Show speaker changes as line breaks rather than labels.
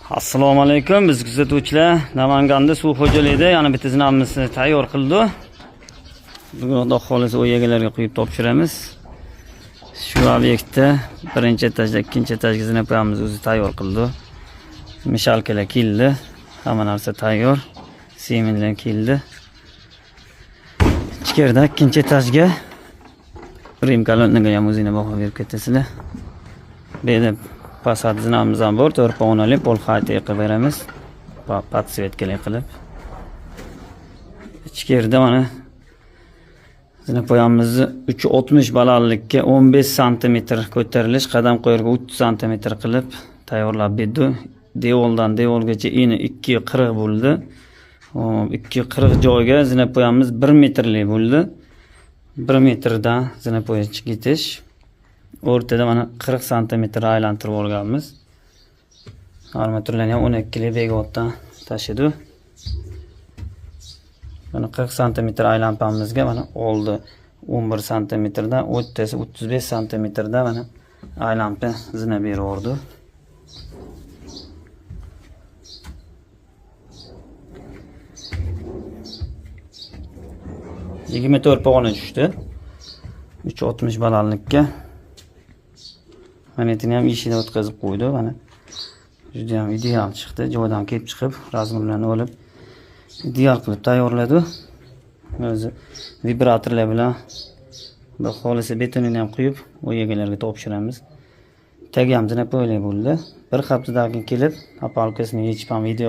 Assalomu alaykum, biz kuzatuvchilar. Namanganda suv xo'jaligida yana bitta zinamimizni tayyor qildi. Bugun Xudo xolisa o'y egalariga qo'yib topshiramiz. Shu obyektda birinchi etajda, ikkinchi etajga zinapamiz o'zi tayyor qildi. Mishalkalar keldi, hamma narsa tayyor. Semenlar keldi. Ichkarida ikkinchi etajga rimkalonga ham o'zingizga baho berib ketasizlar. Bu yerda pasat zinamiz ham bor, 4 pog'onali pol xayt qilib beramiz. Podsvetkali qilib. Ichkarida mana zinapoyamizni 360 balandlikka 15 sm ko'tarilish, qadam qo'yarga 30 sm qilib tayyorlab berdi. Devoldan devolgacha eni 2.40 bo'ldi. 2.40 joyga zinapoyamiz 1 metrlik bo'ldi. 1 metrdan zinapoya ketish. O'rtada mana 40 sm aylantirib olganmiz. Armaturlarni ham 12 li begovotdan tashidi. Mana 40 sm aylanpamizga mana oldi 11 sm dan o'rtasi 35 sm da mana aylanpa zina berib 24 pog'ona tushdi. 360 balandlikka. Mana etini ham ishida o'tkazib qo'ydi. Mana juda ham ideal chiqdi. Joydan kelib chiqib, razmerlarni olib ideal qilib tayyorladi. O'zi vibratorlar bilan bir xolisa betonini ham quyib, o'y egalariga topshiramiz. Tagi ham zinapoyali bo'ldi. Bir haftadan keyin kelib, apalkasini yechib ham video